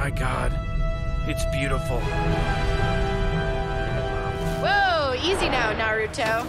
my god. It's beautiful. Whoa, easy now, Naruto.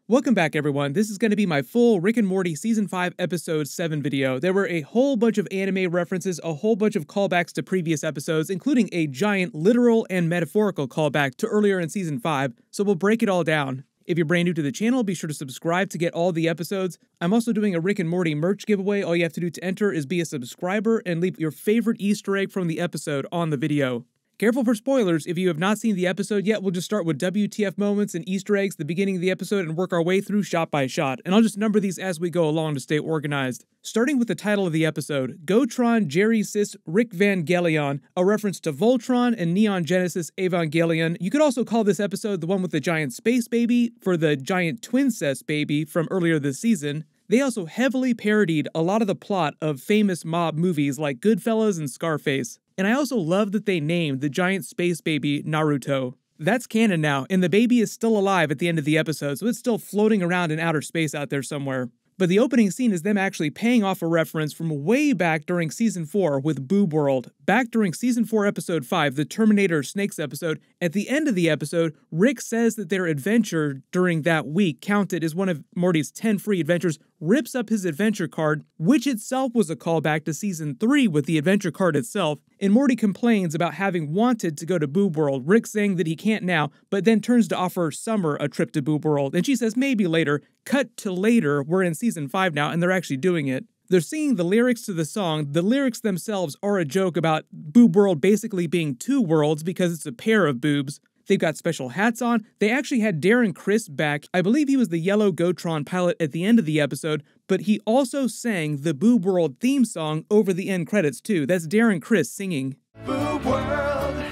Welcome back, everyone. This is going to be my full Rick and Morty Season 5 Episode 7 video. There were a whole bunch of anime references, a whole bunch of callbacks to previous episodes, including a giant literal and metaphorical callback to earlier in Season 5, so we'll break it all down. If you're brand new to the channel, be sure to subscribe to get all the episodes. I'm also doing a Rick and Morty merch giveaway. All you have to do to enter is be a subscriber and leave your favorite Easter egg from the episode on the video. Careful for spoilers. If you have not seen the episode yet, we'll just start with WTF moments and Easter eggs at the beginning of the episode and work our way through shot by shot, and I'll just number these as we go along to stay organized. Starting with the title of the episode, Gotron Jerry Sis Rick Vangelion, a reference to Voltron and Neon Genesis Evangelion. You could also call this episode the one with the giant space baby for the giant twincest baby from earlier this season. They also heavily parodied a lot of the plot of famous mob movies like Goodfellas and Scarface. And I also love that they named the giant space baby Naruto. That's canon now, and the baby is still alive at the end of the episode, so it's still floating around in outer space out there somewhere. But the opening scene is them actually paying off a reference from way back during Season 4 with Boob World. Back during Season 4 Episode 5, the Terminator Snakes episode, at the end of the episode, Rick says that their adventure during that week counted as one of Morty's 10 free adventures, rips up his adventure card, which itself was a callback to Season 3 with the adventure card itself, and Morty complains about having wanted to go to Boob World, Rick saying that he can't now, but then turns to offer Summer a trip to Boob World, and she says maybe later. Cut to later, we're in Season 5 now, and they're actually doing it. They're singing the lyrics to the song. The lyrics themselves are a joke about Boob World basically being two worlds because it's a pair of boobs. They've got special hats on. They actually had Darren Criss back. I believe he was the yellow Gotron pilot at the end of the episode, but he also sang the Boob World theme song over the end credits too. That's Darren Criss singing. Boob World,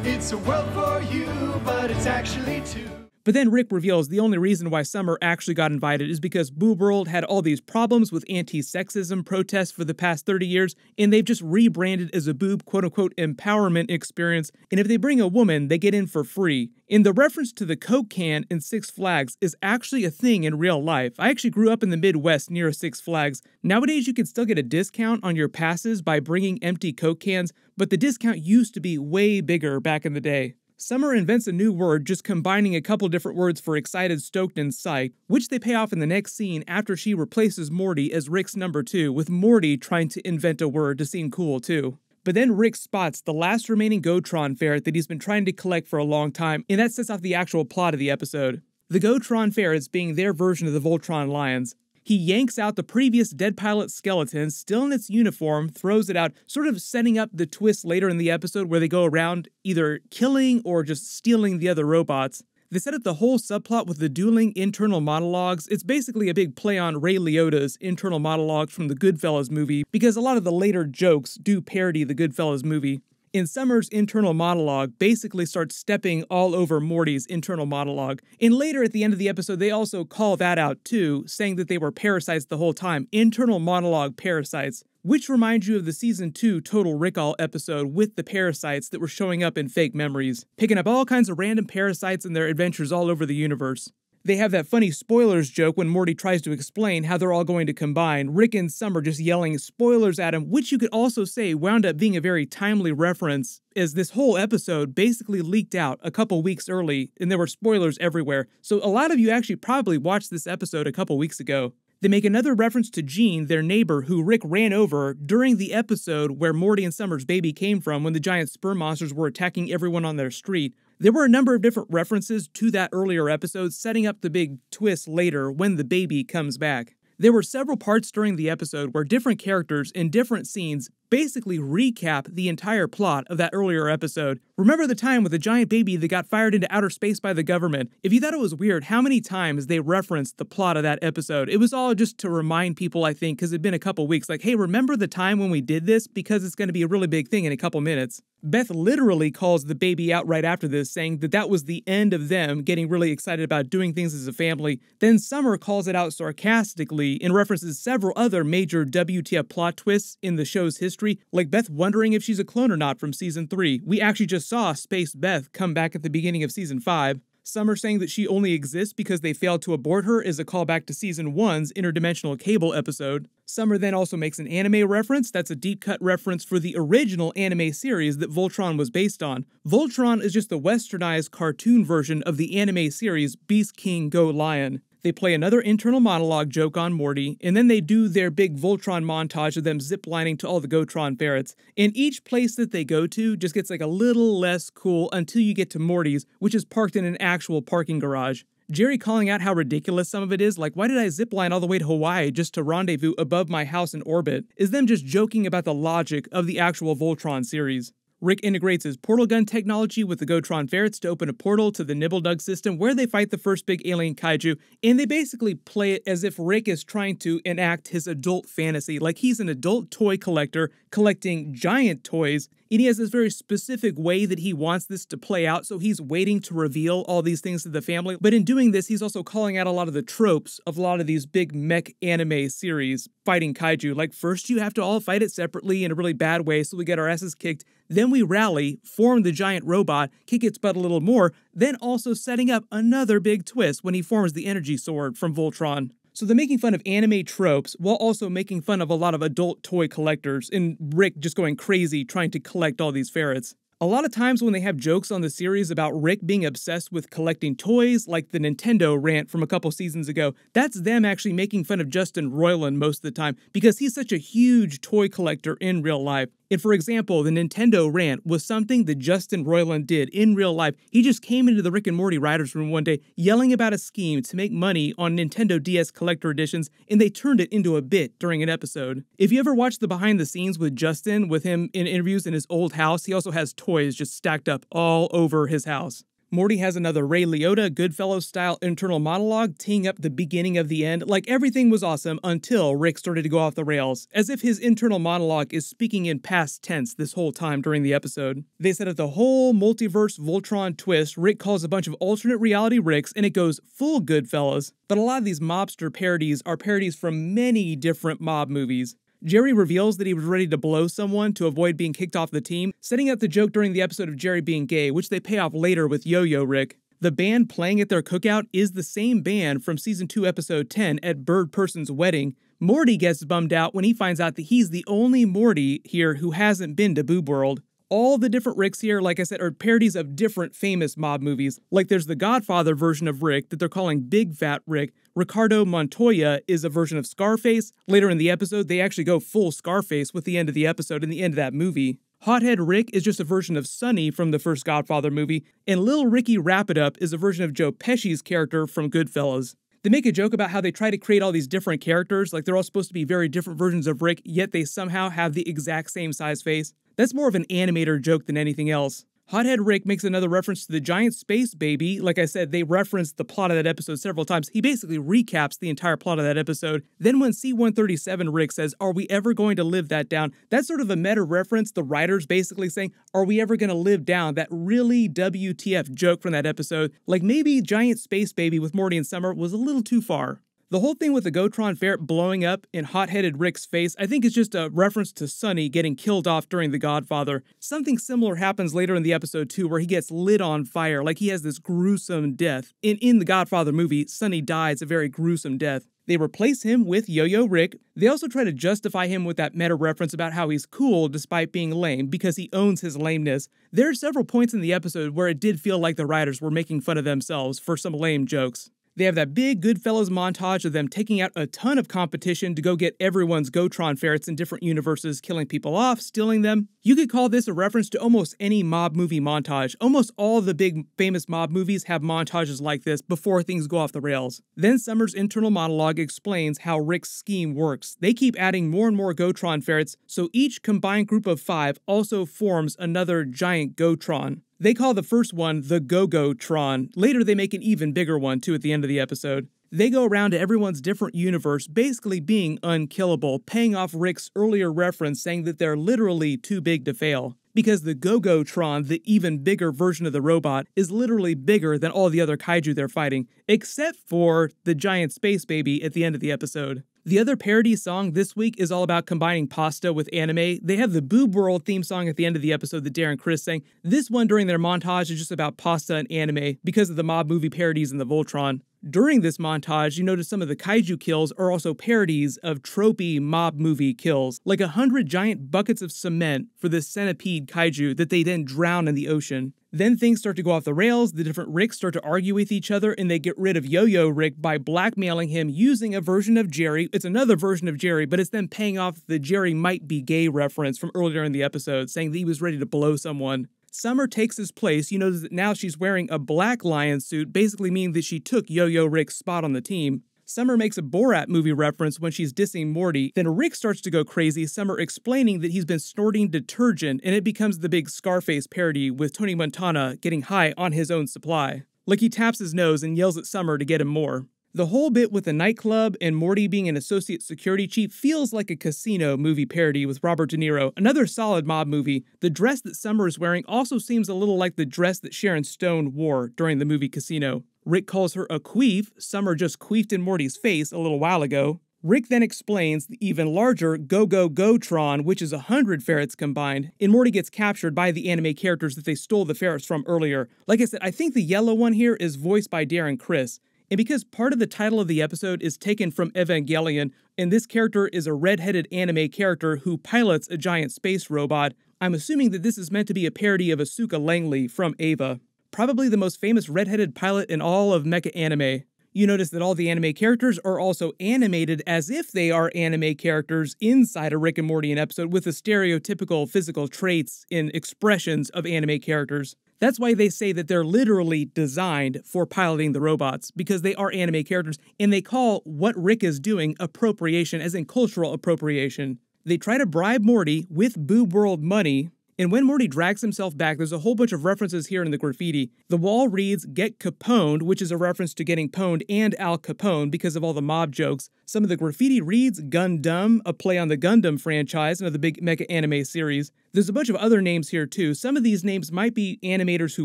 it's a world for you, but it's actually two. But then Rick reveals the only reason why Summer actually got invited is because Boob World had all these problems with anti-sexism protests for the past 30 years, and they've just rebranded as a boob quote-unquote empowerment experience, and if they bring a woman, they get in for free. And the reference to the Coke can in Six Flags is actually a thing in real life. I actually grew up in the Midwest near a Six Flags. Nowadays, you can still get a discount on your passes by bringing empty Coke cans, but the discount used to be way bigger back in the day. Summer invents a new word, just combining a couple different words for excited, stoked, and psyched, which they pay off in the next scene after she replaces Morty as Rick's number 2, with Morty trying to invent a word to seem cool too. But then Rick spots the last remaining Gotron ferret that he's been trying to collect for a long time, and that sets off the actual plot of the episode. The Gotron ferrets being their version of the Voltron lions. He yanks out the previous dead pilot skeleton, still in its uniform, throws it out, sort of setting up the twist later in the episode where they go around either killing or just stealing the other robots. They set up the whole subplot with the dueling internal monologues. It's basically a big play on Ray Liotta's internal monologues from the Goodfellas movie, because a lot of the later jokes do parody the Goodfellas movie. And Summer's internal monologue basically starts stepping all over Morty's internal monologue. And later at the end of the episode, they also call that out too, saying that they were parasites the whole time. Internal monologue parasites. Which reminds you of the Season 2 Total Recall episode with the parasites that were showing up in fake memories. Picking up all kinds of random parasites in their adventures all over the universe. They have that funny spoilers joke when Morty tries to explain how they're all going to combine. Rick and Summer just yelling spoilers at him, which you could also say wound up being a very timely reference, as this whole episode basically leaked out a couple weeks early, and there were spoilers everywhere. So a lot of you actually probably watched this episode a couple weeks ago. They make another reference to Gene, their neighbor, who Rick ran over during the episode where Morty and Summer's baby came from when the giant sperm monsters were attacking everyone on their street. There were a number of different references to that earlier episode, setting up the big twist later when the baby comes back. There were several parts during the episode where different characters in different scenes basically recap the entire plot of that earlier episode. Remember the time with the giant baby that got fired into outer space by the government? If you thought it was weird how many times they referenced the plot of that episode, it was all just to remind people, I think, because it'd been a couple weeks, like, hey, remember the time when we did this? Because it's going to be a really big thing in a couple minutes. Beth literally calls the baby out right after this, saying that that was the end of them getting really excited about doing things as a family. Then Summer calls it out sarcastically and references several other major WTF plot twists in the show's history, like Beth wondering if she's a clone or not from Season 3. We actually just saw Space Beth come back at the beginning of Season 5. Summer saying that she only exists because they failed to abort her is a callback to Season 1's Interdimensional Cable episode. Summer then also makes an anime reference. That's a deep cut reference for the original anime series that Voltron was based on. Voltron is just the westernized cartoon version of the anime series Beast King Go Lion. They play another internal monologue joke on Morty, and then they do their big Voltron montage of them ziplining to all the Gotron ferrets. And each place that they go to just gets like a little less cool until you get to Morty's, which is parked in an actual parking garage. Jerry calling out how ridiculous some of it is, like why did I zipline all the way to Hawaii just to rendezvous above my house in orbit, is them just joking about the logic of the actual Voltron series. Rick integrates his portal gun technology with the Gotron ferrets to open a portal to the Nibbledug system where they fight the first big alien kaiju, and they basically play it as if Rick is trying to enact his adult fantasy, like he's an adult toy collector collecting giant toys, and he has this very specific way that he wants this to play out, so he's waiting to reveal all these things to the family. But in doing this, he's also calling out a lot of the tropes of a lot of these big mech anime series fighting kaiju. Like, first you have to all fight it separately in a really bad way, so we get our asses kicked. Then we rally, form the giant robot, kick its butt a little more, then also setting up another big twist when he forms the energy sword from Voltron. So they're making fun of anime tropes while also making fun of a lot of adult toy collectors, and Rick just going crazy trying to collect all these ferrets. A lot of times when they have jokes on the series about Rick being obsessed with collecting toys, like the Nintendo rant from a couple seasons ago, that's them actually making fun of Justin Roiland most of the time because he's such a huge toy collector in real life. And for example, the Nintendo rant was something that Justin Roiland did in real life. He just came into the Rick and Morty writers' room one day yelling about a scheme to make money on Nintendo DS collector editions, and they turned it into a bit during an episode. If you ever watch the behind the scenes with Justin, with him in interviews in his old house, he also has toys just stacked up all over his house. Morty has another Ray Liotta Goodfellas-style internal monologue teeing up the beginning of the end, like everything was awesome until Rick started to go off the rails, as if his internal monologue is speaking in past tense this whole time during the episode. They set up the whole multiverse Voltron twist. Rick calls a bunch of alternate reality Ricks, and it goes full Goodfellas. But a lot of these mobster parodies are parodies from many different mob movies. Jerry reveals that he was ready to blow someone to avoid being kicked off the team, setting up the joke during the episode of Jerry being gay, which they pay off later with Yo-Yo Rick. The band playing at their cookout is the same band from Season 2, Episode 10 at Bird Person's wedding. Morty gets bummed out when he finds out that he's the only Morty here who hasn't been to Boob World. All the different Ricks here, like I said, are parodies of different famous mob movies. Like there's the Godfather version of Rick that they're calling Big Fat Rick. Ricardo Montoya is a version of Scarface. Later in the episode, they actually go full Scarface with the end of the episode and the end of that movie. Hothead Rick is just a version of Sonny from the first Godfather movie. And Lil Ricky Wrap It Up is a version of Joe Pesci's character from Goodfellas. They make a joke about how they try to create all these different characters, like they're all supposed to be very different versions of Rick, yet they somehow have the exact same size face. That's more of an animator joke than anything else. Hothead Rick makes another reference to the giant space baby. Like I said, they referenced the plot of that episode several times. He basically recaps the entire plot of that episode. Then when C-137 Rick says, "Are we ever going to live that down?" That's sort of a meta reference. The writer's basically saying, are we ever going to live down that really WTF joke from that episode? Like maybe giant space baby with Morty and Summer was a little too far. The whole thing with the Gotron ferret blowing up in hot-headed Rick's face, I think is just a reference to Sonny getting killed off during The Godfather. Something similar happens later in the episode too, where he gets lit on fire, like he has this gruesome death. In The Godfather movie, Sonny dies a very gruesome death. They replace him with Yo-Yo Rick. They also try to justify him with that meta reference about how he's cool despite being lame, because he owns his lameness. There are several points in the episode where it did feel like the writers were making fun of themselves for some lame jokes. They have that big Goodfellas montage of them taking out a ton of competition to go get everyone's Gotron ferrets in different universes, killing people off, stealing them. You could call this a reference to almost any mob movie montage. Almost all the big famous mob movies have montages like this before things go off the rails. Then Summer's internal monologue explains how Rick's scheme works. They keep adding more and more Gotron ferrets, so each combined group of 5 also forms another giant Gotron. They call the first one the Go-Go-Tron. Later they make an even bigger one too at the end of the episode. They go around to everyone's different universe basically being unkillable, paying off Rick's earlier reference saying that they're literally too big to fail. Because the Go-Go-Tron, the even bigger version of the robot, is literally bigger than all the other kaiju they're fighting, except for the giant space baby at the end of the episode. The other parody song this week is all about combining pasta with anime. They have the Boob World theme song at the end of the episode that Darren Criss sang. This one during their montage is just about pasta and anime because of the mob movie parodies in the Voltron. During this montage, you notice some of the kaiju kills are also parodies of tropey mob movie kills, like 100 giant buckets of cement for this centipede kaiju that they then drown in the ocean. Then things start to go off the rails, the different Ricks start to argue with each other, and they get rid of Yo-Yo Rick by blackmailing him using a version of Jerry. It's another version of Jerry, but it's them paying off the Jerry might be gay reference from earlier in the episode, saying that he was ready to blow someone. Summer takes his place. You notice that now she's wearing a black lion suit, basically meaning that she took Yo-Yo Rick's spot on the team. Summer makes a Borat movie reference when she's dissing Morty. Then Rick starts to go crazy, Summer explaining that he's been snorting detergent, and it becomes the big Scarface parody with Tony Montana getting high on his own supply. Like he taps his nose and yells at Summer to get him more. The whole bit with the nightclub and Morty being an associate security chief feels like a Casino movie parody with Robert De Niro, another solid mob movie. The dress that Summer is wearing also seems a little like the dress that Sharon Stone wore during the movie Casino. Rick calls her a queef. Summer just queefed in Morty's face a little while ago. Rick then explains the even larger Go-Go-Go-Tron, which is 100 ferrets combined, and Morty gets captured by the anime characters that they stole the ferrets from earlier. Like I said, I think the yellow one here is voiced by Darren Criss. And because part of the title of the episode is taken from Evangelion, and this character is a red-headed anime character who pilots a giant space robot, I'm assuming that this is meant to be a parody of Asuka Langley from Eva. Probably the most famous red-headed pilot in all of mecha anime. You notice that all the anime characters are also animated as if they are anime characters inside a Rick and Morty episode with the stereotypical physical traits and expressions of anime characters. That's why they say that they're literally designed for piloting the robots, because they are anime characters, and they call what Rick is doing appropriation, as in cultural appropriation. They try to bribe Morty with Boob World money, and when Morty drags himself back, there's a whole bunch of references here in the graffiti. The wall reads, "Get Caponed," which is a reference to getting pwned and Al Capone because of all the mob jokes. Some of the graffiti reads, "Gundam," a play on the Gundam franchise, another big mecha anime series. There's a bunch of other names here too. Some of these names might be animators who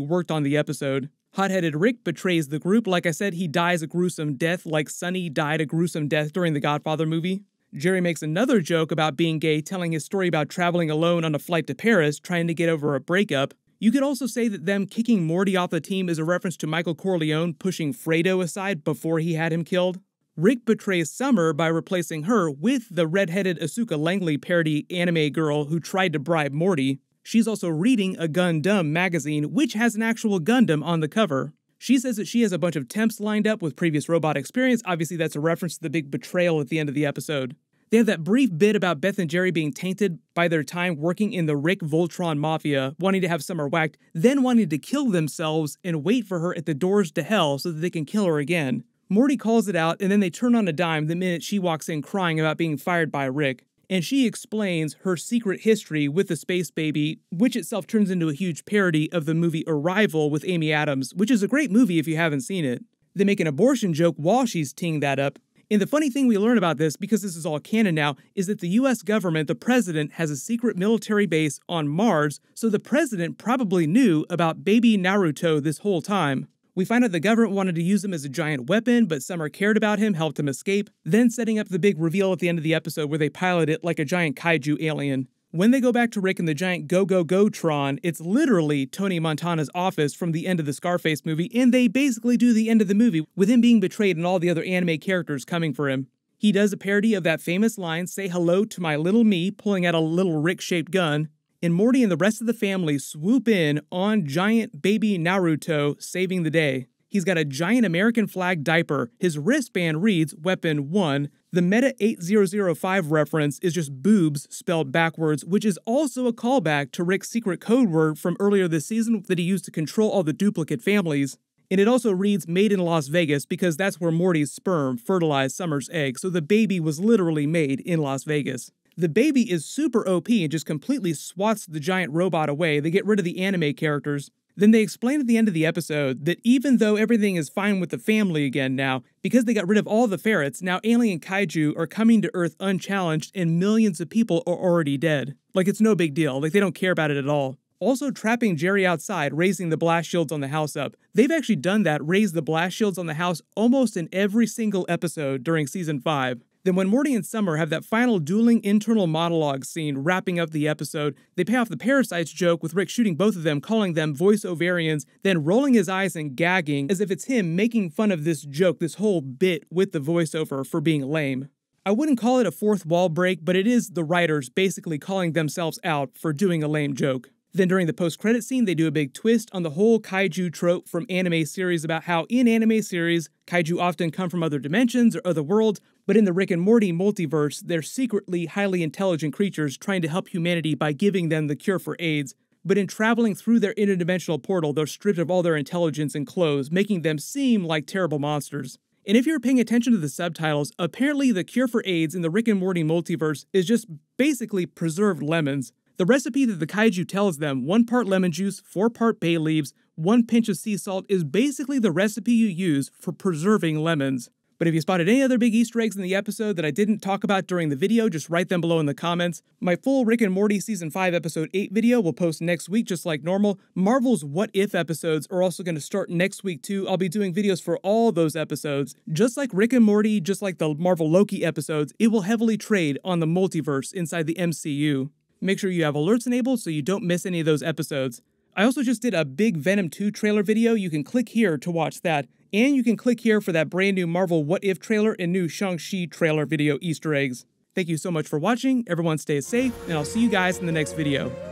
worked on the episode. Hot-headed Rick betrays the group. Like I said, he dies a gruesome death like Sonny died a gruesome death during the Godfather movie. Jerry makes another joke about being gay, telling his story about traveling alone on a flight to Paris, trying to get over a breakup. You could also say that them kicking Morty off the team is a reference to Michael Corleone pushing Fredo aside before he had him killed. Rick betrays Summer by replacing her with the red-headed Asuka Langley parody anime girl who tried to bribe Morty. She's also reading a Gundam magazine, which has an actual Gundam on the cover. She says that she has a bunch of temps lined up with previous robot experience. Obviously, that's a reference to the big betrayal at the end of the episode. They have that brief bit about Beth and Jerry being tainted by their time working in the Rick Voltron Mafia, wanting to have Summer whacked, then wanting to kill themselves and wait for her at the doors to hell so that they can kill her again. Morty calls it out, and then they turn on a dime the minute she walks in crying about being fired by Rick. And she explains her secret history with the space baby, which itself turns into a huge parody of the movie Arrival with Amy Adams, which is a great movie if you haven't seen it. They make an abortion joke while she's teeing that up. And the funny thing we learn about this, because this is all canon now, is that the US government, the president, has a secret military base on Mars, so the president probably knew about baby Naruto this whole time. We find out the government wanted to use him as a giant weapon, but Summer cared about him, helped him escape, then setting up the big reveal at the end of the episode where they pilot it like a giant kaiju alien. When they go back to Rick and the giant Go-Go-Go-Tron, it's literally Tony Montana's office from the end of the Scarface movie, and they basically do the end of the movie with him being betrayed and all the other anime characters coming for him. He does a parody of that famous line, "Say hello to my little me," pulling out a little Rick-shaped gun, and Morty and the rest of the family swoop in on giant baby Naruto, saving the day. He's got a giant American flag diaper. His wristband reads Weapon 1. The Meta 8005 reference is just boobs spelled backwards, which is also a callback to Rick's secret code word from earlier this season that he used to control all the duplicate families. And it also reads Made in Las Vegas because that's where Morty's sperm fertilized Summer's egg, so the baby was literally made in Las Vegas. The baby is super OP and just completely swats the giant robot away. They get rid of the anime characters. Then they explain at the end of the episode that even though everything is fine with the family again now, because they got rid of all the ferrets, now alien kaiju are coming to Earth unchallenged and millions of people are already dead. Like it's no big deal, like they don't care about it at all. Also trapping Jerry outside, raising the blast shields on the house up. They've actually done that, raised the blast shields on the house almost in every single episode during Season 5. Then when Morty and Summer have that final dueling internal monologue scene wrapping up the episode, they pay off the parasites joke with Rick shooting both of them, calling them voice ovarians, then rolling his eyes and gagging as if it's him making fun of this joke, this whole bit with the voiceover for being lame. I wouldn't call it a fourth wall break, but it is the writers basically calling themselves out for doing a lame joke. Then during the post-credit scene, they do a big twist on the whole kaiju trope from anime series about how in anime series, kaiju often come from other dimensions or other worlds, but in the Rick and Morty multiverse, they're secretly highly intelligent creatures trying to help humanity by giving them the cure for AIDS. But in traveling through their interdimensional portal, they're stripped of all their intelligence and clothes, making them seem like terrible monsters. And if you're paying attention to the subtitles, apparently the cure for AIDS in the Rick and Morty multiverse is just basically preserved lemons. The recipe that the kaiju tells them, 1 part lemon juice, 4 part bay leaves, 1 pinch of sea salt, is basically the recipe you use for preserving lemons. But if you spotted any other big Easter eggs in the episode that I didn't talk about during the video, just write them below in the comments. My full Rick and Morty Season 5 Episode 8 video will post next week just like normal. Marvel's What If episodes are also going to start next week too. I'll be doing videos for all those episodes. Just like Rick and Morty, just like the Marvel Loki episodes, it will heavily trade on the multiverse inside the MCU. Make sure you have alerts enabled so you don't miss any of those episodes. I also just did a big Venom 2 trailer video. You can click here to watch that. And you can click here for that brand new Marvel What If trailer and new Shang-Chi trailer video Easter eggs. Thank you so much for watching. Everyone stay safe, and I'll see you guys in the next video.